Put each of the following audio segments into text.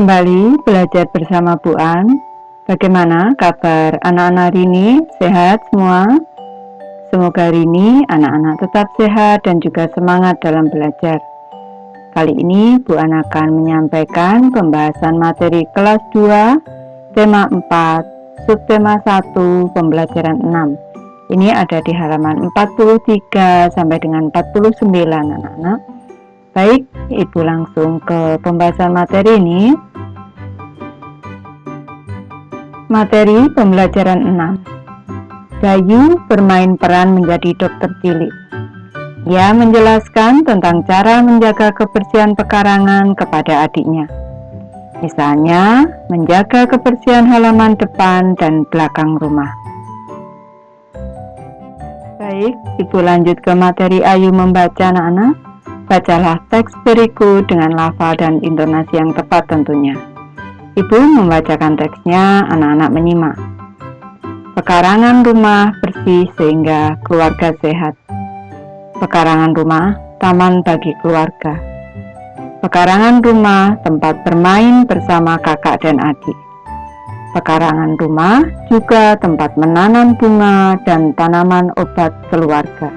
kembali belajar bersama Bu An. Bagaimana kabar anak-anak hari ini? Sehat semua? Semoga hari ini anak-anak tetap sehat dan juga semangat dalam belajar. Kali ini Bu An akan menyampaikan pembahasan materi kelas 2, tema 4, subtema 1, pembelajaran 6. Ini ada di halaman 43 sampai dengan 49 anak-anak. Baik, Ibu langsung ke pembahasan materi ini. Materi pembelajaran 6. Dayu bermain peran menjadi dokter cilik. Ia menjelaskan tentang cara menjaga kebersihan pekarangan kepada adiknya. Misalnya, menjaga kebersihan halaman depan dan belakang rumah. Baik, Ibu lanjut ke materi Ayu membaca anak-anak. Bacalah teks berikut dengan lafal dan intonasi yang tepat tentunya. Ibu membacakan teksnya, anak-anak menyimak. Pekarangan rumah bersih sehingga keluarga sehat. Pekarangan rumah, taman bagi keluarga. Pekarangan rumah, tempat bermain bersama kakak dan adik. Pekarangan rumah juga tempat menanam bunga dan tanaman obat keluarga.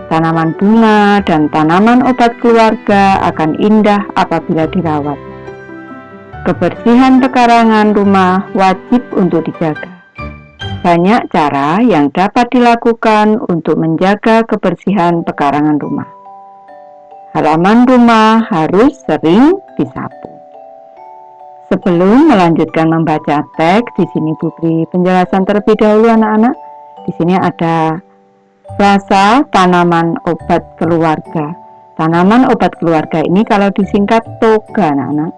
Tanaman bunga dan tanaman obat keluarga akan indah apabila dirawat. Kebersihan pekarangan rumah wajib untuk dijaga. Banyak cara yang dapat dilakukan untuk menjaga kebersihan pekarangan rumah. Halaman rumah harus sering disapu. Sebelum melanjutkan membaca teks, di sini Bu beri penjelasan terlebih dahulu anak-anak. Di sini ada frasa tanaman obat keluarga. Tanaman obat keluarga ini kalau disingkat TOGA anak-anak.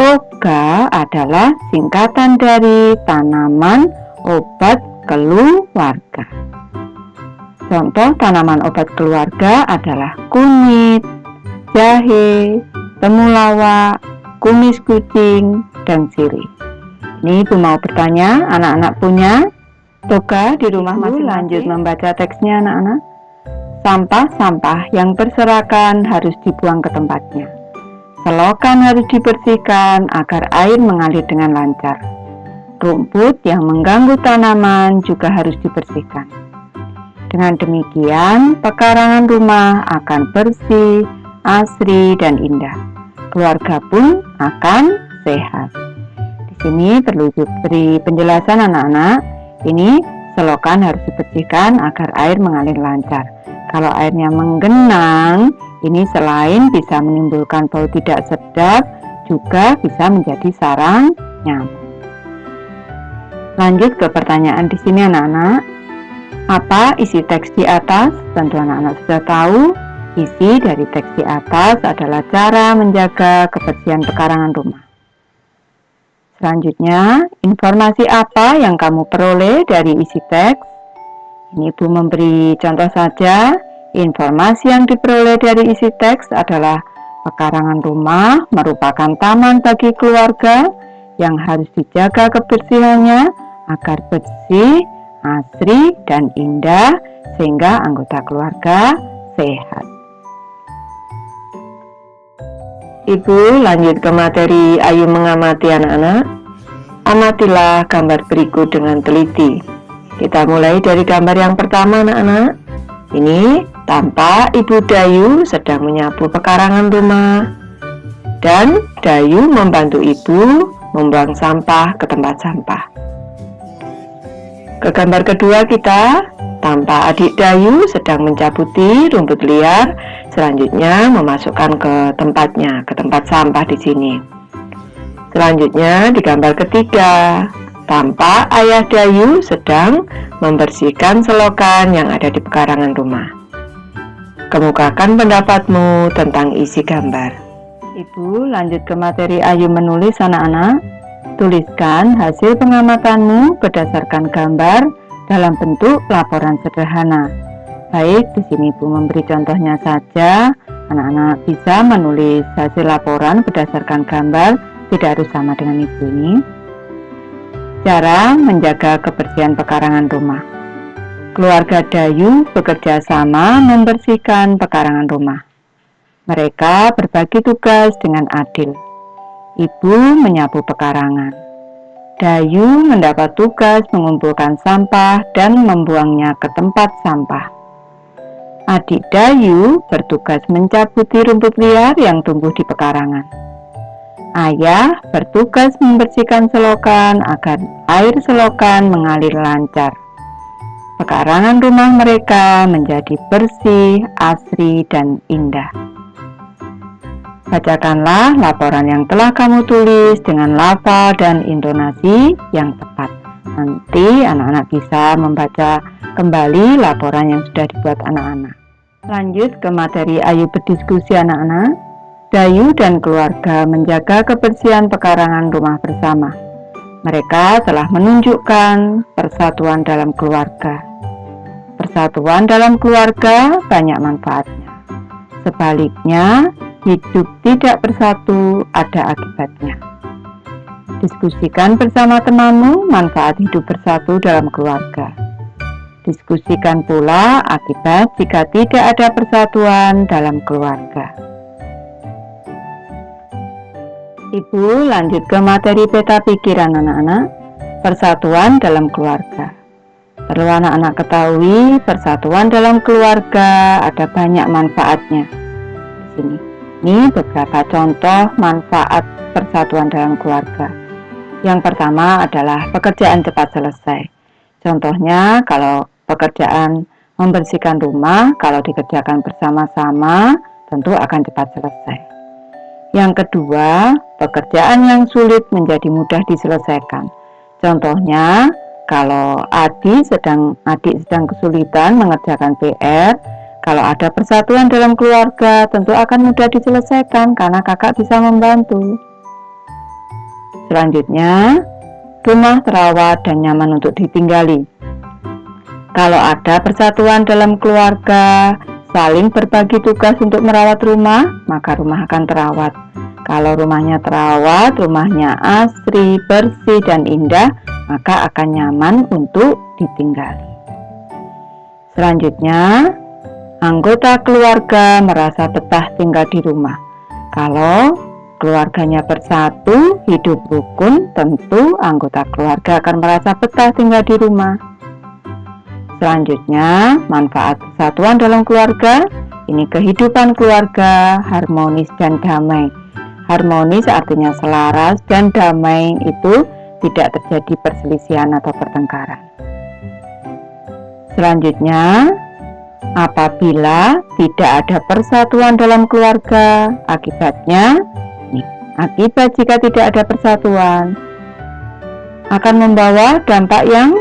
TOGA adalah singkatan dari tanaman obat keluarga. Contoh tanaman obat keluarga adalah kunyit, jahe, temulawak, kumis kucing, dan sirih. Ini Ibu mau bertanya, anak-anak punya TOGA di rumah masing-masing? Lanjut membaca teksnya anak-anak. Sampah-sampah yang berserakan harus dibuang ke tempatnya. Selokan harus dibersihkan agar air mengalir dengan lancar. Rumput yang mengganggu tanaman juga harus dibersihkan. Dengan demikian, pekarangan rumah akan bersih, asri, dan indah. Keluarga pun akan sehat. Di sini perlu diberi penjelasan anak-anak. Ini selokan harus dibersihkan agar air mengalir lancar. Kalau airnya menggenang, ini selain bisa menimbulkan bau tidak sedap, juga bisa menjadi sarang nyamuk. Lanjut ke pertanyaan di sini anak-anak. Apa isi teks di atas? Tentu anak-anak sudah tahu. Isi dari teks di atas adalah cara menjaga kebersihan pekarangan rumah. Selanjutnya, informasi apa yang kamu peroleh dari isi teks? Ini Ibu memberi contoh saja. Informasi yang diperoleh dari isi teks adalah pekarangan rumah merupakan taman bagi keluarga yang harus dijaga kebersihannya agar bersih, asri, dan indah sehingga anggota keluarga sehat. Ibu lanjut ke materi Ayu mengamati anak-anak. Amatilah gambar berikut dengan teliti. Kita mulai dari gambar yang pertama anak-anak. Ini tampak Ibu Dayu sedang menyapu pekarangan rumah. Dan Dayu membantu Ibu membuang sampah ke tempat sampah. Ke gambar kedua kita, tampak adik Dayu sedang mencabuti rumput liar, selanjutnya memasukkan ke tempatnya, ke tempat sampah di sini. Selanjutnya di gambar ketiga, tampak ayah Dayu sedang membersihkan selokan yang ada di pekarangan rumah. Kemukakan pendapatmu tentang isi gambar. Ibu lanjut ke materi Ayu menulis anak-anak. Tuliskan hasil pengamatanmu berdasarkan gambar dalam bentuk laporan sederhana. Baik, di sini Ibu memberi contohnya saja. Anak-anak bisa menulis hasil laporan berdasarkan gambar, tidak harus sama dengan Ibu ini. Cara menjaga kebersihan pekarangan rumah. Keluarga Dayu bekerja sama membersihkan pekarangan rumah. Mereka berbagi tugas dengan adil. Ibu menyapu pekarangan. Dayu mendapat tugas mengumpulkan sampah dan membuangnya ke tempat sampah. Adik Dayu bertugas mencabuti rumput liar yang tumbuh di pekarangan. Ayah bertugas membersihkan selokan agar air selokan mengalir lancar. Pekarangan rumah mereka menjadi bersih, asri, dan indah. Bacakanlah laporan yang telah kamu tulis dengan lafal dan intonasi yang tepat. Nanti anak-anak bisa membaca kembali laporan yang sudah dibuat anak-anak. Lanjut ke materi Ayu berdiskusi anak-anak. Dayu dan keluarga menjaga kebersihan pekarangan rumah bersama. Mereka telah menunjukkan persatuan dalam keluarga. Persatuan dalam keluarga banyak manfaatnya. Sebaliknya, hidup tidak bersatu ada akibatnya. Diskusikan bersama temanmu manfaat hidup bersatu dalam keluarga. Diskusikan pula akibat jika tidak ada persatuan dalam keluarga. Ibu lanjut ke materi peta pikiran anak-anak. Persatuan dalam keluarga. Perlu anak-anak ketahui, persatuan dalam keluarga ada banyak manfaatnya. Di sini. Ini beberapa contoh manfaat persatuan dalam keluarga. Yang pertama adalah pekerjaan cepat selesai. Contohnya kalau pekerjaan membersihkan rumah, kalau dikerjakan bersama-sama tentu akan cepat selesai. Yang kedua, pekerjaan yang sulit menjadi mudah diselesaikan. Contohnya, kalau adik sedang kesulitan mengerjakan PR, kalau ada persatuan dalam keluarga, tentu akan mudah diselesaikan karena kakak bisa membantu. Selanjutnya, rumah terawat dan nyaman untuk ditinggali. Kalau ada persatuan dalam keluarga, saling berbagi tugas untuk merawat rumah, maka rumah akan terawat. Kalau rumahnya terawat, rumahnya asri, bersih, dan indah, maka akan nyaman untuk ditinggali. Selanjutnya, anggota keluarga merasa betah tinggal di rumah. Kalau keluarganya bersatu, hidup rukun, tentu anggota keluarga akan merasa betah tinggal di rumah. Selanjutnya, manfaat persatuan dalam keluarga, ini kehidupan keluarga harmonis dan damai. Harmonis artinya selaras dan damai itu tidak terjadi perselisihan atau pertengkaran. Selanjutnya, apabila tidak ada persatuan dalam keluarga, akibat jika tidak ada persatuan akan membawa dampak yang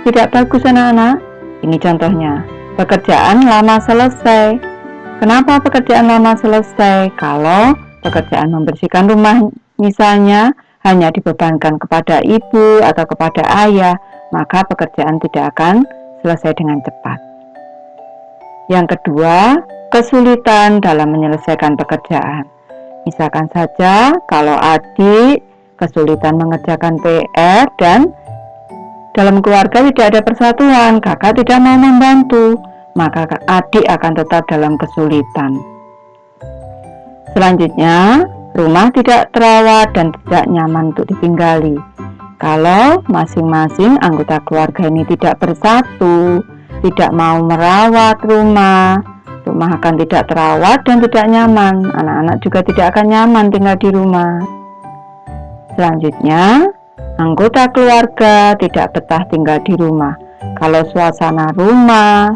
tidak bagus anak-anak. Ini contohnya, pekerjaan lama selesai. Kenapa pekerjaan lama selesai? Kalau pekerjaan membersihkan rumah misalnya hanya dibebankan kepada ibu atau kepada ayah, maka pekerjaan tidak akan selesai dengan cepat. Yang kedua, kesulitan dalam menyelesaikan pekerjaan. Misalkan saja kalau adik kesulitan mengerjakan PR dan dalam keluarga tidak ada persatuan, kakak tidak mau membantu, maka adik akan tetap dalam kesulitan. Selanjutnya, rumah tidak terawat dan tidak nyaman untuk ditinggali. Kalau masing-masing anggota keluarga ini tidak bersatu, tidak mau merawat rumah akan tidak terawat dan tidak nyaman. Anak-anak juga tidak akan nyaman tinggal di rumah. Selanjutnya, anggota keluarga tidak betah tinggal di rumah. Kalau suasana rumah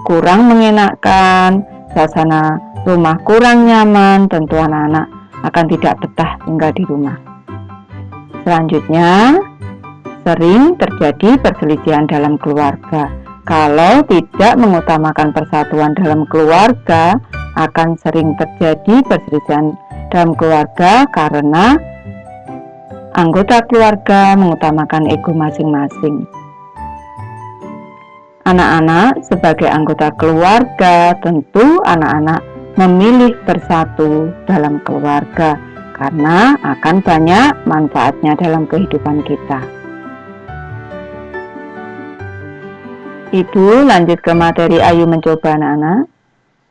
kurang mengenakan, suasana rumah kurang nyaman, tentu anak-anak akan tidak betah tinggal di rumah. Selanjutnya, sering terjadi perselisihan dalam keluarga. Kalau tidak mengutamakan persatuan dalam keluarga, akan sering terjadi perselisihan dalam keluarga karena anggota keluarga mengutamakan ego masing-masing. Anak-anak sebagai anggota keluarga, tentu anak-anak memilih bersatu dalam keluarga karena akan banyak manfaatnya dalam kehidupan kita. Ibu lanjut ke materi Ayu mencoba anak-anak.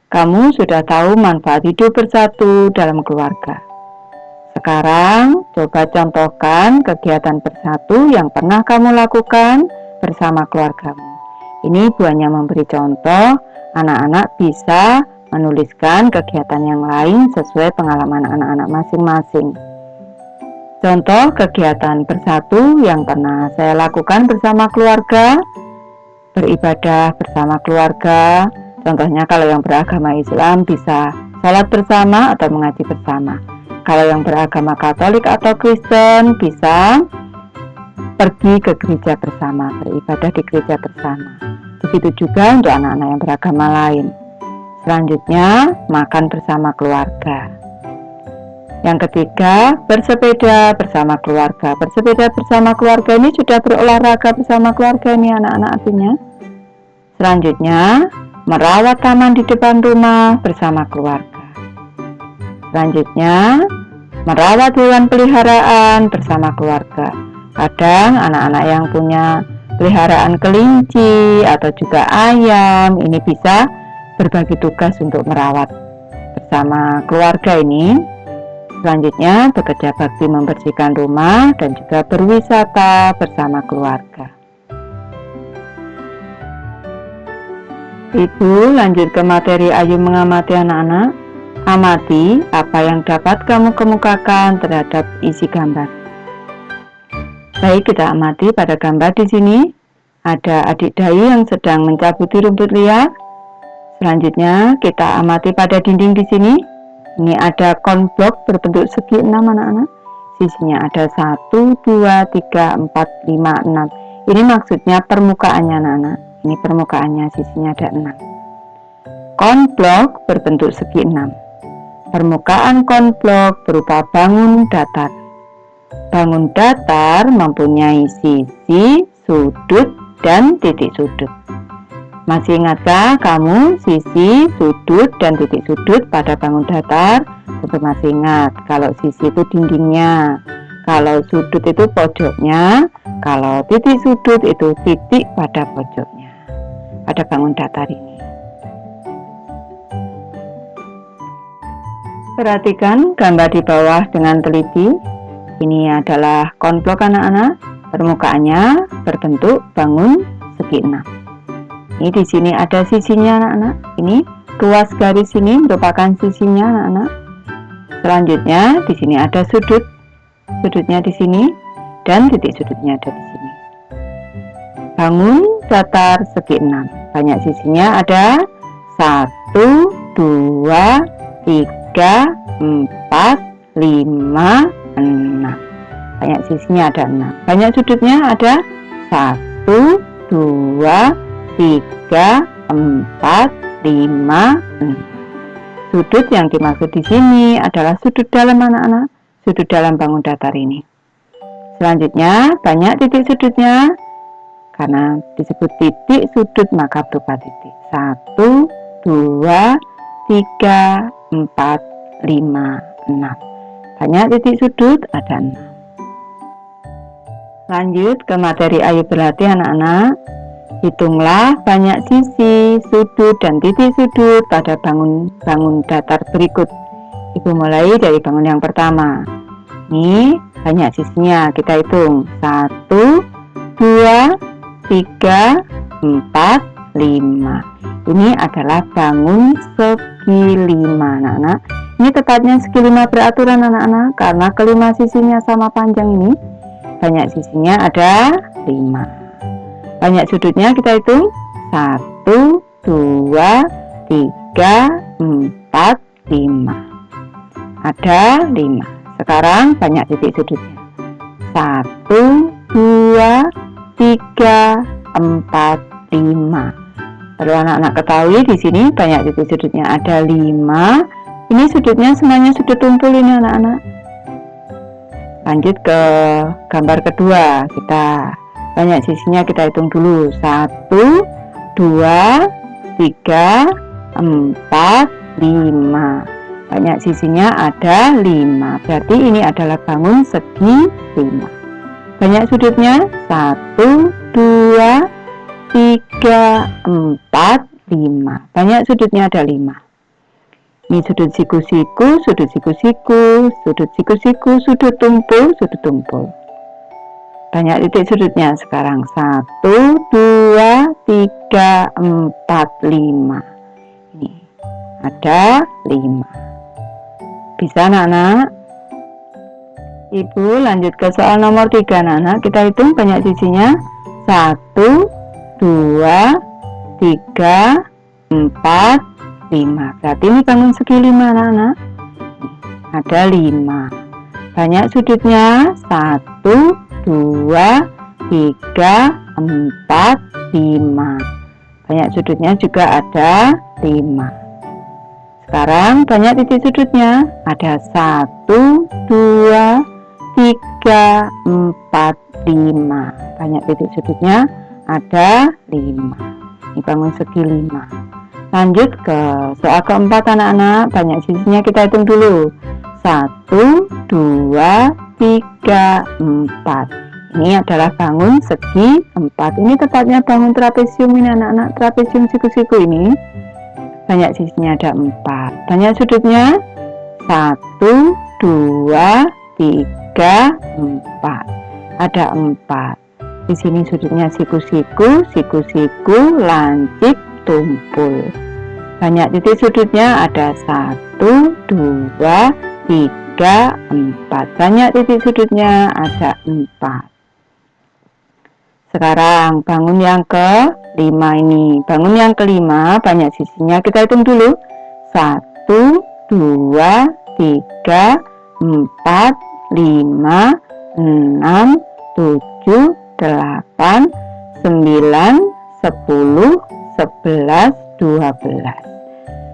Kamu sudah tahu manfaat hidup bersatu dalam keluarga. Sekarang coba contohkan kegiatan bersatu yang pernah kamu lakukan bersama keluargamu. Ini Bu hanya memberi contoh, anak-anak bisa menuliskan kegiatan yang lain sesuai pengalaman anak-anak masing-masing. Contoh kegiatan bersatu yang pernah saya lakukan bersama keluarga, beribadah bersama keluarga. Contohnya kalau yang beragama Islam bisa salat bersama atau mengaji bersama. Kalau yang beragama Katolik atau Kristen bisa pergi ke gereja bersama, beribadah di gereja bersama. Begitu juga untuk anak-anak yang beragama lain. Selanjutnya, makan bersama keluarga. Yang ketiga, bersepeda bersama keluarga. Bersepeda bersama keluarga ini sudah berolahraga bersama keluarga ini anak-anak artinya. Selanjutnya, merawat taman di depan rumah bersama keluarga. Selanjutnya, merawat hewan peliharaan bersama keluarga. Kadang anak-anak yang punya peliharaan kelinci atau juga ayam ini bisa berbagi tugas untuk merawat bersama keluarga ini. Selanjutnya, bekerja bakti membersihkan rumah dan juga berwisata bersama keluarga. Ibu lanjut ke materi Ayu mengamati anak-anak. Amati apa yang dapat kamu kemukakan terhadap isi gambar. Baik, kita amati pada gambar di sini. Ada adik Dayu yang sedang mencabuti rumput liar. Selanjutnya, kita amati pada dinding di sini. Ini ada konblok berbentuk segi 6 anak-anak. Sisinya ada 1, 2, 3, 4, 5, 6. Ini maksudnya permukaannya anak-anak. Ini permukaannya, sisinya ada 6. Konblok berbentuk segi 6. Permukaan konblok berupa bangun datar. Bangun datar mempunyai sisi, sudut, dan titik sudut. Masih ingatkah kamu sisi, sudut, dan titik sudut pada bangun datar? Tentu masih ingat, kalau sisi itu dindingnya, kalau sudut itu pojoknya, kalau titik sudut itu titik pada pojoknya pada bangun datar ini. Perhatikan gambar di bawah dengan teliti. Ini adalah konblok anak-anak, permukaannya berbentuk bangun segi 6. Ini di sini ada sisinya anak-anak. Ini ruas garis ini merupakan sisinya anak-anak. Selanjutnya di sini ada sudut. Sudutnya di sini dan titik sudutnya ada di sini. Bangun datar segi 6. Banyak sisinya ada 1, 2, 3, 4, 5, 6. Banyak sisinya ada 6. Banyak sudutnya ada 1, 2, 3, 4, 5, 6. Sudut yang dimaksud di sini adalah sudut dalam anak-anak, sudut dalam bangun datar ini. Selanjutnya, banyak titik sudutnya. Karena disebut titik sudut maka berupa titik. 1, 2, 3, 4, 5, 6. Banyak titik sudut ada 6. Lanjut ke materi Ayu berlatih anak-anak. Hitunglah banyak sisi, sudut, dan titik sudut pada bangun datar berikut. Ibu mulai dari bangun yang pertama. Ini banyak sisinya, kita hitung. 1, 2, 3, 4, 5. Ini adalah bangun segi 5 anak-anak. Ini tepatnya segi 5 beraturan anak-anak, karena kelima sisinya sama panjang ini. Banyak sisinya ada 5. Banyak sudutnya kita hitung 1, 2, 3, 4, 5. Ada 5. Sekarang banyak titik sudutnya. 1, 2, 3, 4, 5. Perlu anak-anak ketahui di sini banyak titik sudutnya ada 5. Ini sudutnya semuanya sudut tumpul ini anak-anak. Lanjut ke gambar kedua. Kita banyak sisinya kita hitung dulu. 1, 2, 3, 4, 5. Banyak sisinya ada 5. Berarti ini adalah bangun segi 5. Banyak sudutnya 1, 2, 3, 4, 5. Banyak sudutnya ada 5. Ini sudut siku-siku, sudut siku-siku, sudut siku-siku, sudut tumpul, sudut tumpul. Banyak titik sudutnya sekarang. 1, 2, 3, 4, 5. Ini ada 5. Bisa anak-anak? Ibu lanjut ke soal nomor 3 anak-anak. Kita hitung banyak sisinya. 1, 2, 3, 4, 5. Berarti ini bangun segi 5 anak-anak. Ada 5. Banyak sudutnya. 1, 2, 3, 4, 5. Banyak sudutnya juga ada 5. Sekarang banyak titik sudutnya. Ada 1, 2, 3, 4, 5. Banyak titik sudutnya ada 5. Ini bangun segi 5. Lanjut ke soal keempat anak-anak. Banyak sisinya kita hitung dulu. 1, 2, 3, 4. Ini adalah bangun segi 4. Ini tepatnya bangun trapesium ini anak-anak. Trapesium siku-siku ini banyak sisinya ada 4. Banyak sudutnya 1, 2, 3, 4. Ada 4. Di sini sudutnya siku-siku, siku-siku, lancip, tumpul. Banyak titik sudutnya ada 1, 2, 3, 4. Banyak titik sudutnya ada 4. Sekarang bangun yang ke-5 ini. Bangun yang ke-5 banyak sisinya kita hitung dulu. 1, 2, 3, 4, 5, 6, 7, 8, 9, 10, 11, 12.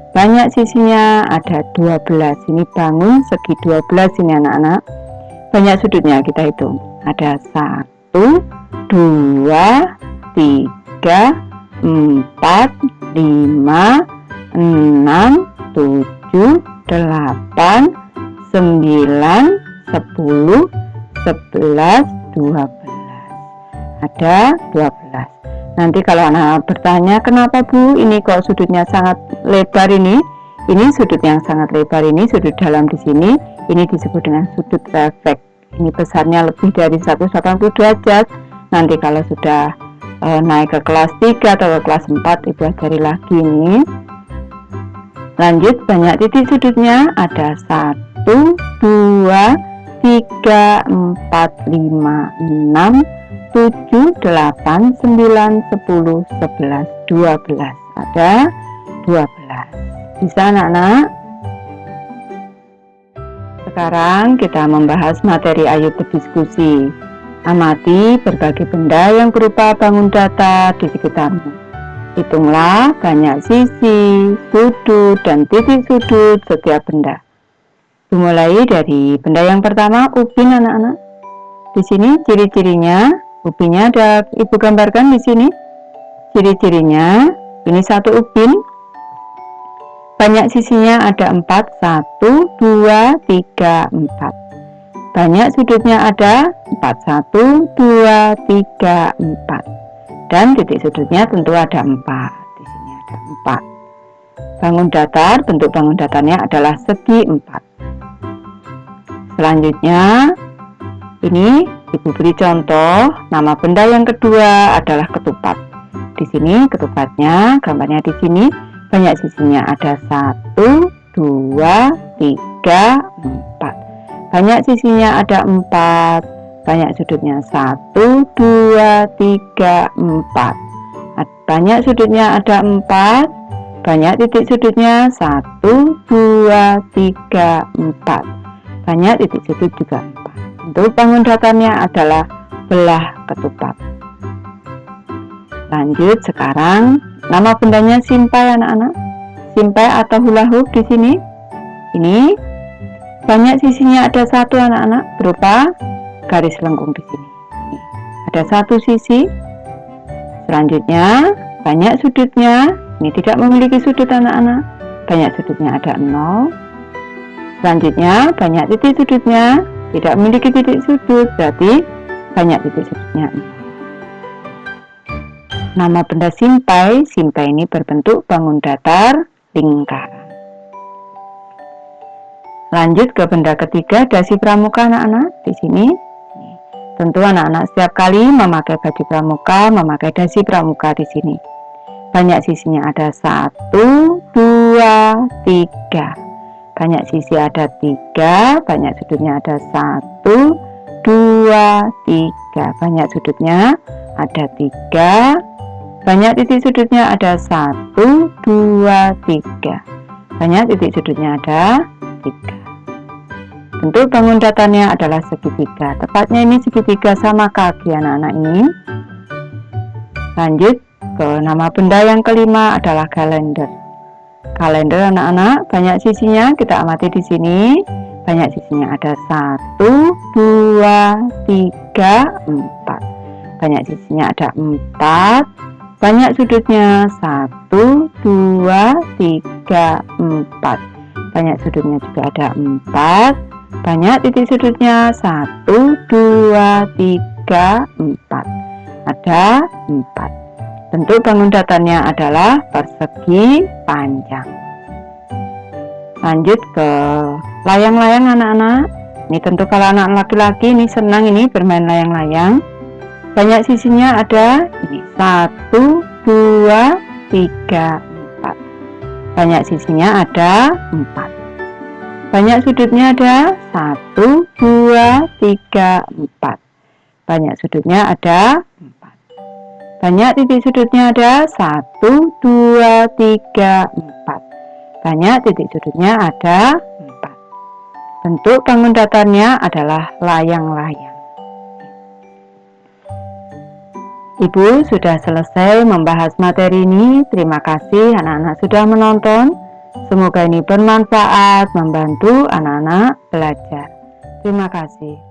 Banyak sisinya ada 12. Ini bangun segi 12 ini anak-anak. Banyak sudutnya kita hitung. Ada 1, 2, 3, 4, 5, 6, 7, 8, 9, 10, 11, 12. Ada 12. Nanti kalau anak bertanya, kenapa Bu ini kok sudutnya sangat lebar ini? Ini sudut yang sangat lebar ini, sudut dalam di sini. Ini disebut dengan sudut refleks. Ini besarnya lebih dari 180 derajat. Nanti kalau sudah naik ke kelas 3 atau ke kelas 4, Ibu ajari lagi ini. Lanjut, banyak titik sudutnya ada 1, 2, 3, 4, 5, 6, 7, 8, 9, 10, 11, 12. Ada 12. Bisa anak-anak? Sekarang kita membahas materi ayo berdiskusi. Amati berbagai benda yang berupa bangun datar di sekitarmu. Hitunglah banyak sisi, sudut, dan titik sudut setiap benda. Dimulai dari benda yang pertama, ubin anak-anak. Di sini ciri-cirinya. Ubinnya ada Ibu gambarkan di sini. Ciri-cirinya, ini satu ubin. Banyak sisinya ada 4, 1, 2, 3, 4. Banyak sudutnya ada 4, 1, 2, 3, 4. Dan titik sudutnya tentu ada 4. Di sini ada 4. Bangun datar, bentuk bangun datarnya adalah segi 4. Selanjutnya, ini Ibu beri contoh, nama benda yang kedua adalah ketupat. Di sini ketupatnya, gambarnya di sini, banyak sisinya ada 1, 2, 3, 4. Banyak sisinya ada 4. Banyak sudutnya 1, 2, 3, 4. Banyak sudutnya ada 4. Banyak titik sudutnya 1, 2, 3, 4. Banyak titik sudut juga 4. Untuk bangun datarnya adalah belah ketupat. Lanjut sekarang, nama bendanya simpai anak-anak. Simpai atau hula hoop di sini. Ini banyak sisinya ada 1 anak-anak, berupa garis lengkung di sini. Ada 1 sisi. Selanjutnya banyak sudutnya. Ini tidak memiliki sudut anak-anak. Banyak sudutnya ada 0. Selanjutnya banyak titik sudutnya. Tidak memiliki titik sudut, berarti banyak titik sudutnya. Nama benda simpai. Simpai ini berbentuk bangun datar lingkaran. Lanjut ke benda ketiga, dasi pramuka anak-anak. Di sini tentu anak-anak setiap kali memakai baju pramuka, memakai dasi pramuka di sini. Banyak sisinya ada 1, 2, 3. Banyak sisi ada 3, banyak sudutnya ada 1, 2, 3. Banyak sudutnya ada 3. Banyak titik sudutnya ada 1, 2, 3. Banyak titik sudutnya ada 3. Bentuk bangun datarnya adalah segitiga. Tepatnya ini segitiga sama kaki anak-anak ini. Lanjut ke nama benda yang kelima adalah kalender. Kalender anak-anak banyak sisinya, kita amati di sini. Banyak sisinya ada 1, 2, 3, 4. Banyak sisinya ada 4. Banyak sudutnya 1, 2, 3, 4. Banyak sudutnya juga ada 4. Banyak titik sudutnya 1, 2, 3, 4. Ada 4. Bentuk bangun datarnya adalah persegi panjang. Lanjut ke layang-layang anak-anak. Ini tentu kalau anak laki-laki ini senang ini bermain layang-layang. Banyak sisinya ada ini 1, 2, 3, 4. Banyak sisinya ada 4. Banyak sudutnya ada 1, 2, 3, 4. Banyak sudutnya ada 4. Banyak titik sudutnya ada 1, 2, 3, 4. Banyak titik sudutnya ada 4. Bentuk bangun datarnya adalah layang-layang. Ibu sudah selesai membahas materi ini. Terima kasih anak-anak sudah menonton. Semoga ini bermanfaat, membantu anak-anak belajar. Terima kasih.